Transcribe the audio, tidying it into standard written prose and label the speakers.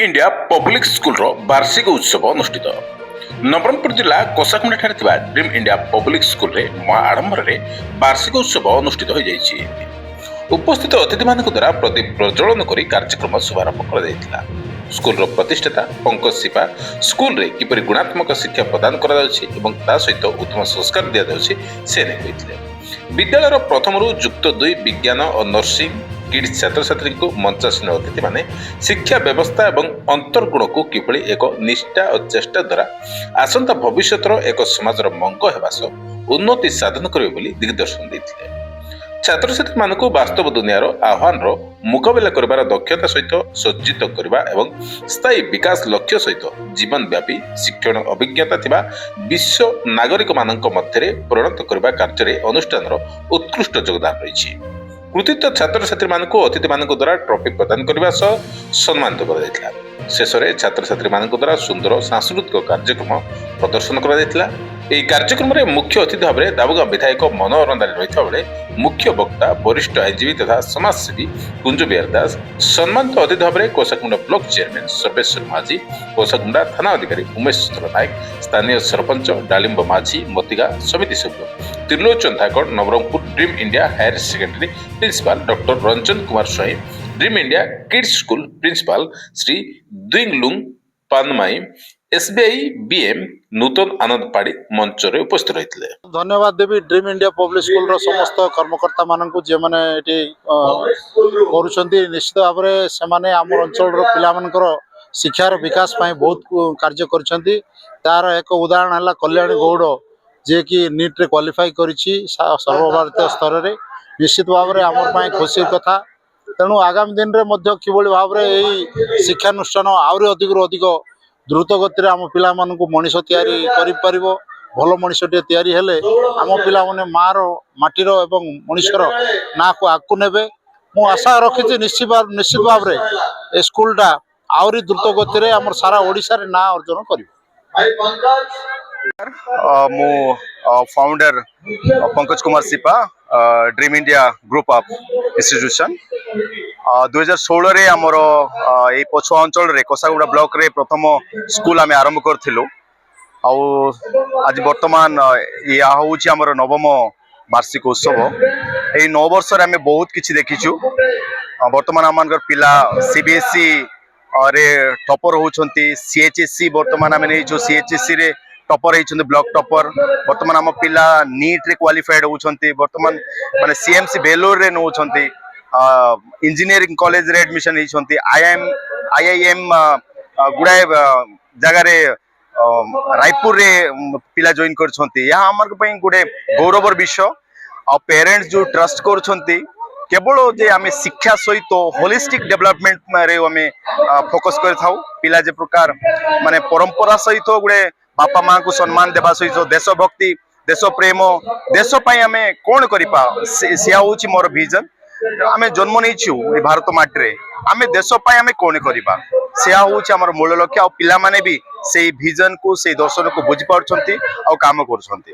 Speaker 1: India public school वार्षिक उत्सव अनुष्ठित नवरंगपुर जिला कोसाकुंडा ड्रीम इंडिया पब्लिक स्कूल रे आडंबर वार्षिक उत्सव अनुष्ठित हो जाइए। उपस्थित अतिथि मान द्वारा प्रदीप प्रज्वलन कर कार्यक्रम शुभारंभ कर स्कूल प्रतिष्ठाता पंकज सिपा स्कूल रे किपरि गुणात्मक शिक्षा प्रदान कर सहित उत्तम संस्कार दि जाउछि से कहते। विद्यालय प्रथम युक्त 2 विज्ञान और नर्सिंग किड्स छात्र छात्री को मंचासीन अतिथि माने शिक्षा व्यवस्था और अंतर्गुण को किभली एक निष्ठा और चेष्टा द्वारा आसंता भविष्यतर एक समाजर मंग हेबा सह उन्नति साधन करिवे बोली दिग्दर्शन देथिले। छात्र छात्री मानक वास्तव दुनियार आह्वान मुकाबला कर दक्षता सहित सज्जित करने और स्थायी विकास लक्ष्य सहित जीवन व्यापी शिक्षण अभिज्ञता थिबा विश्व नागरिक मानक मध्य परिणत करने कार्य अनुष्ठान उत्कृष्ट योगदान रही। कृतित्व छात्र छात्री मानक अतिथि मान द्वारा ट्रॉफी प्रदान करने सह सम्मानित कर शेष में छात्र छात्री मान द्वारा सुंदर सांस्कृतिक कार्यक्रम प्रदर्शन कर कार्यक्रम में मुख्य अतिथि भाव में दाबुगां विधायक मनोहर रंधारी रही बेले मुख्य वक्ता वरिष्ठ आईनजीवी तथा समाजसेवी कुंज बिहार दास, सम्मानित अतिथि भाव में कोसाकुंडा ब्लॉक चेयरमैन सर्वेश्वर माझी, कोसाकुंडा थाना अधिकारी उमेश चंद्र नायक, स्थानीय सरपंच डालिंब माझी, मोतिगा समिति सभ्य Trilochan Dhakad, Nabarangpur dream India higher secondary principal doctor Ranjan Kumar Swain, dream India kids school principal Shri Duinglung Panmai, SBI BM Nutan Anand Padi मंच रे उपस्थित रही।
Speaker 2: धन्यवाद देवी ड्रीम इंडिया पब्लिक स्कूल रो समस्त कर्मकर्ता मानक जे माने एटी करूछंती निश्चित भाव में से माने आम अंचल रो पिला मानकर शिक्षार विकास पाई बहुत कार्य करछंती। तार एक उदाहरण हला कल्याणी गौड़ जे कि नीट रे क्वालिफाई करिछि सर्वभारतीय स्तर रे। निश्चित भाव में आमर पाई खुशी कथा। तेणु आगामी दिन रे मध्य किभली भाव में एई शिक्षानुष्ठान आउरी अधिक द्रुत गति आम पिला मानकु मनीष तैयारी करि परिबो। भल मनीषटे तैयारी हेले आम पिला माने मार माटीर एवं मनीषर ना को आगु नेबे। मु आशा रखिछि निश्चित भाव में ए स्कूलटा आउरी द्रुत गति रे आमर सारा ओडिसा रे ना अर्जन करिबो।
Speaker 3: मु founder Pankaj Kumar Sipa dream India group of institution 2016 रे आमर ए पछुआ अंचल रे कोसागुड़ा ब्लॉक रे प्रथम स्कूल आमे आरंभ करथिलु। आज वर्तमान या होउची आमर नवम वार्षिक उत्सव। ए 9 वर्ष रे आमे बहुत किछि देखिछु। वर्तमान आमनकर पिला सीबीएसई रे टॉपर होउछंती, सीएचएससी वर्तमान आमे नै जो सीएचएससी रे टॉपर होइछंती ब्लॉक टॉपर। वर्तमान आम पिला नीट रे क्वालिफाइड होउछंती। वर्तमान माने सीएमसी बेलोर रे नउछंती। इंजीनियरिंग कॉलेज रे एडमिशन होइछंती। आईआईएम गुडाए जगह रे रायपुर रे पिला जॉइन करछंती। या हमर पई गुडे गौरवर विषय। आ पेरेंट्स जो ट्रस्ट करछंती केवल जे आमे शिक्षा सहित होलिस्टिक डेवलपमेंट रे आमे फोकस कर थाउ। पिला जे प्रकार माने परंपरा सहित गुडे बापा माँ को सम्मान देवा सहित देशभक्ति देश प्रेम देश पई आमे कोन करिपा से होउची मोर विजन। आमे जन्म नैछु ए भारत माटी आमे देश पई आमे कोन करिबा से होउची हमर मूल लक्ष्य। आ पिला माने भी सेही विजन को सेही दर्शन को बुझी पारछंती आ काम करछंती।